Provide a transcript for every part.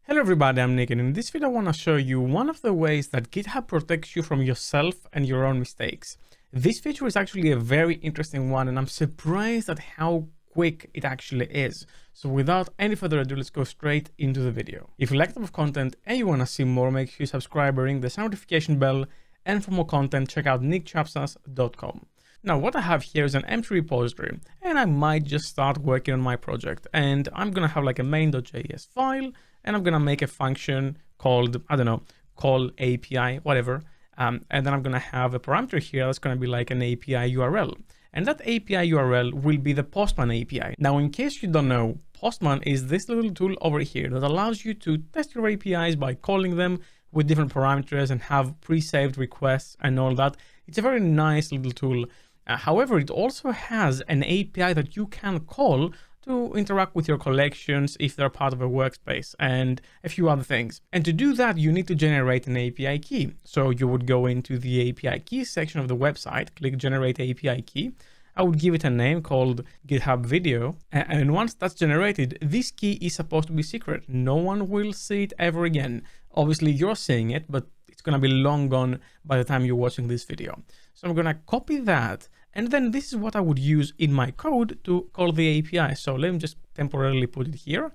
Hello everybody, I'm Nick, and in this video I want to show you one of the ways that GitHub protects you from yourself and your own mistakes. This feature is actually a very interesting one, and I'm surprised at how quick it actually is. So without any further ado, let's go straight into the video. If you like the type of content and you want to see more, make sure you subscribe or ring the notification bell, and for more content check out nickchapsas.com. Now what I have here is an empty repository, and I might just start working on my project, and I'm gonna have like a main.js file, and I'm gonna make a function called, I don't know, call API, whatever. And then I'm gonna have a parameter here that's gonna be like an API URL. And that API URL will be the Postman API. Now, in case you don't know, Postman is this little tool over here that allows you to test your APIs by calling them with different parameters and have pre-saved requests and all that. It's a very nice little tool. However, it also has an API that you can call to interact with your collections if they're part of a workspace and a few other things. And to do that, you need to generate an API key. So you would go into the API key section of the website, click generate API key. I would give it a name called GitHub video. And once that's generated, this key is supposed to be secret. No one will see it ever again. Obviously you're seeing it, but it's going to be long gone by the time you're watching this video. So I'm going to copy that. And then this is what I would use in my code to call the API. So let me just temporarily put it here.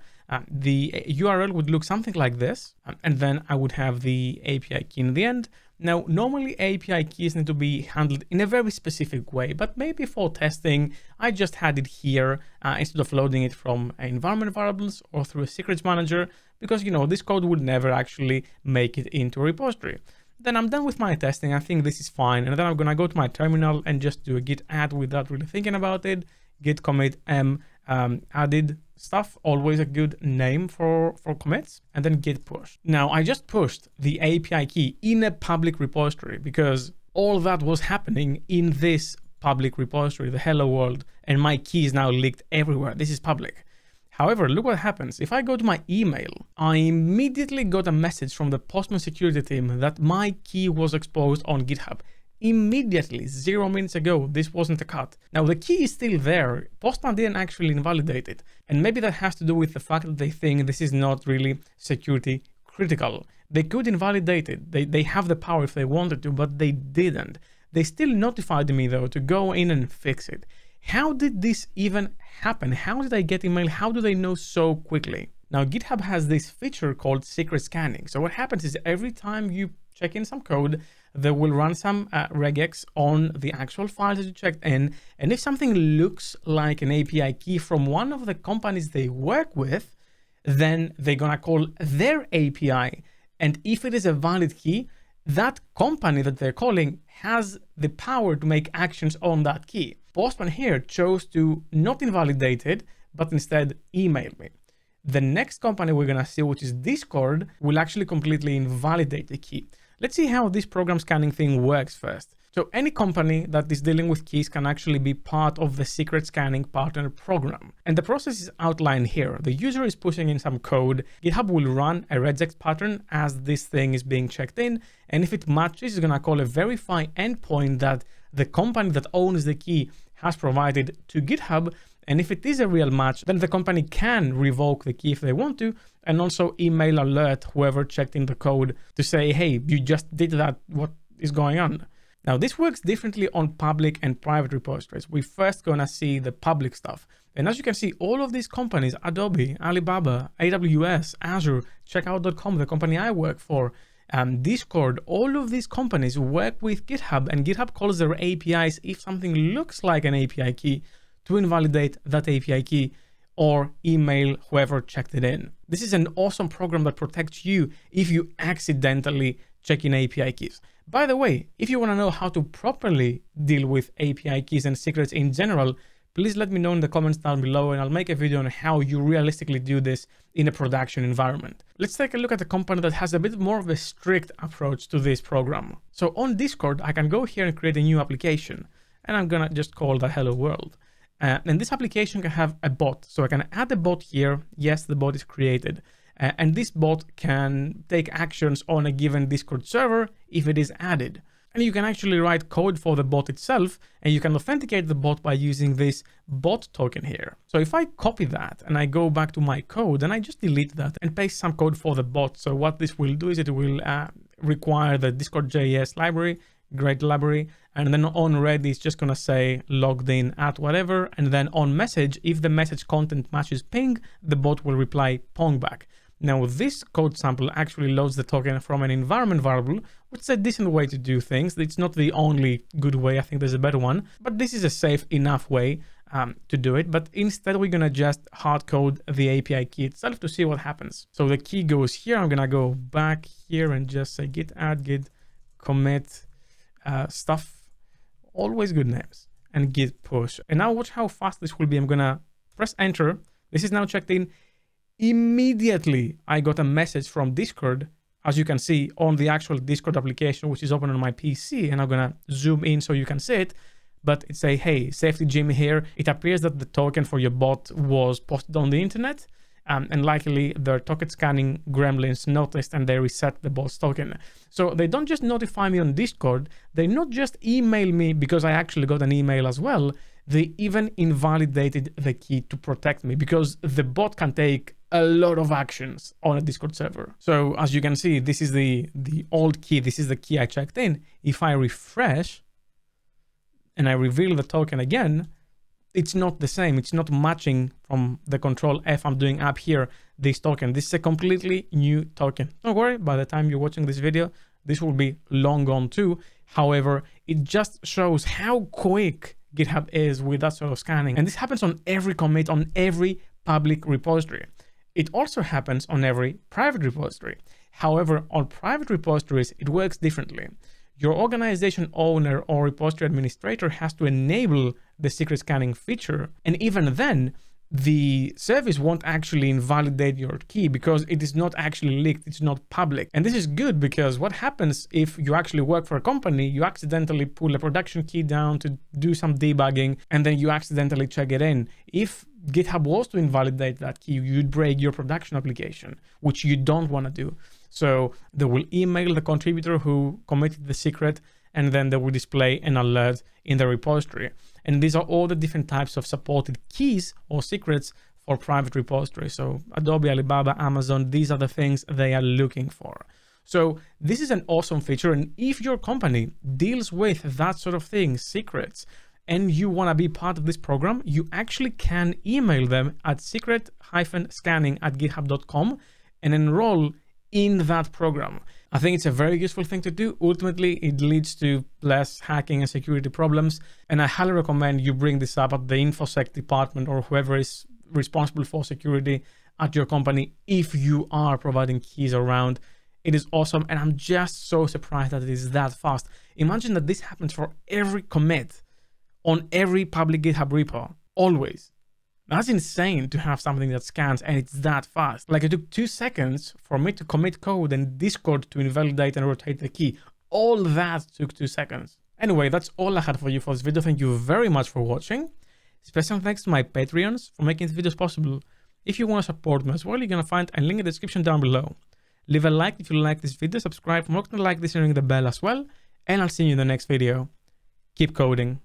The URL would look something like this. And then I would have the API key in the end. Now, normally API keys need to be handled in a very specific way, but maybe for testing, I just had it here instead of loading it from environment variables or through a secrets manager, because, you know, this code would never actually make it into a repository. Then I'm done with my testing. I think this is fine. And then I'm going to go to my terminal and just do a git add without really thinking about it. Git commit m added stuff, always a good name for commits, and then git push. Now I just pushed the API key in a public repository because all that was happening in this public repository, the hello world, and my key is now leaked everywhere. This is public. However, look what happens. If I go to my email, I immediately got a message from the Postman security team that my key was exposed on GitHub. Immediately, 0 minutes ago, this wasn't a cut. Now, the key is still there. Postman didn't actually invalidate it. And maybe that has to do with the fact that they think this is not really security critical. They could invalidate it. They have the power if they wanted to, but they didn't. They still notified me, though, to go in and fix it. How did this even happen? How did I get email? How do they know so quickly? Now, GitHub has this feature called secret scanning. So what happens is every time you check in some code, they will run some regex on the actual files that you checked in. And if something looks like an API key from one of the companies they work with, then they're going to call their API. And if it is a valid key, that company that they're calling has the power to make actions on that key. Postman here chose to not invalidate it, but instead email me. The next company we're going to see, which is Discord, will actually completely invalidate the key. Let's see how this program scanning thing works first. So any company that is dealing with keys can actually be part of the secret scanning partner program. And the process is outlined here. The user is pushing in some code. GitHub will run a regex pattern as this thing is being checked in. And if it matches, it's going to call a verify endpoint that the company that owns the key has provided to GitHub. And if it is a real match, then the company can revoke the key if they want to, and also email alert whoever checked in the code to say, hey, you just did that, what is going on? Now, this works differently on public and private repositories. We're first going to see the public stuff. And as you can see, all of these companies, Adobe, Alibaba, AWS, Azure, Checkout.com, the company I work for, Discord, all of these companies work with GitHub, and GitHub calls their APIs if something looks like an API key to invalidate that API key or email whoever checked it in. This is an awesome program that protects you if you accidentally check in API keys. By the way, if you want to know how to properly deal with API keys and secrets in general, please let me know in the comments down below, and I'll make a video on how you realistically do this in a production environment. Let's take a look at a company that has a bit more of a strict approach to this program. So on Discord, I can go here and create a new application, and I'm gonna just call that Hello World. And this application can have a bot. So I can add a bot here. Yes, the bot is created. And this bot can take actions on a given Discord server if it is added. And you can actually write code for the bot itself, and you can authenticate the bot by using this bot token here. So if I copy that and I go back to my code and I just delete that and paste some code for the bot. So what this will do is it will require the Discord.js library, great library, and then on read it's just gonna say logged in at whatever, and then on message, if the message content matches ping, the bot will reply pong back. Now this code sample actually loads the token from an environment variable, which is a decent way to do things. It's not the only good way, I think there's a better one, but this is a safe enough way to do it. But instead we're gonna just hard code the API key itself to see what happens. So the key goes here. I'm gonna go back here and just say git add, git commit stuff, always good names, and git push. And now watch how fast this will be. I'm gonna press enter. This is now checked in. Immediately I got a message from Discord, as you can see on the actual Discord application, which is open on my PC, and I'm gonna zoom in so you can see it. But it say, hey, safety Jimmy here. It appears that the token for your bot was posted on the internet, and likely their token scanning gremlins noticed and they reset the bot's token. So they don't just notify me on Discord, they not just email me, because I actually got an email as well, they even invalidated the key to protect me, because the bot can take a lot of actions on a Discord server. So as you can see, this is the old key, this is the key I checked in. If I refresh and I reveal the token again, it's not the same. It's not matching from the control F I'm doing up here, this token. This is a completely new token. Don't worry, by the time you're watching this video, this will be long gone too. However, it just shows how quick GitHub is with that sort of scanning. And this happens on every commit, on every public repository. It also happens on every private repository. However, on private repositories, it works differently. Your organization owner or repository administrator has to enable the secret scanning feature. And even then, the service won't actually invalidate your key because it is not actually leaked, it's not public. And this is good because what happens if you actually work for a company, you accidentally pull a production key down to do some debugging, and then you accidentally check it in. If GitHub was to invalidate that key, you'd break your production application, which you don't want to do. So they will email the contributor who committed the secret, and then they will display an alert in the repository. And these are all the different types of supported keys or secrets for private repositories. So Adobe, Alibaba, Amazon, these are the things they are looking for. So this is an awesome feature. And if your company deals with that sort of thing, secrets, and you want to be part of this program, you actually can email them at secret-scanning@github.com and enroll in that program. I think it's a very useful thing to do. Ultimately, it leads to less hacking and security problems. And I highly recommend you bring this up at the InfoSec department or whoever is responsible for security at your company if you are providing keys around. It is awesome. And I'm just so surprised that it is that fast. Imagine that this happens for every commit on every public GitHub repo, always. That's insane to have something that scans and it's that fast. Like it took 2 seconds for me to commit code and Discord to invalidate and rotate the key. All that took 2 seconds. Anyway, that's all I had for you for this video. Thank you very much for watching. Special thanks to my Patreons for making these videos possible. If you want to support me as well, you're going to find a link in the description down below. Leave a like if you like this video, subscribe for more content like this and ring the bell as well. And I'll see you in the next video. Keep coding.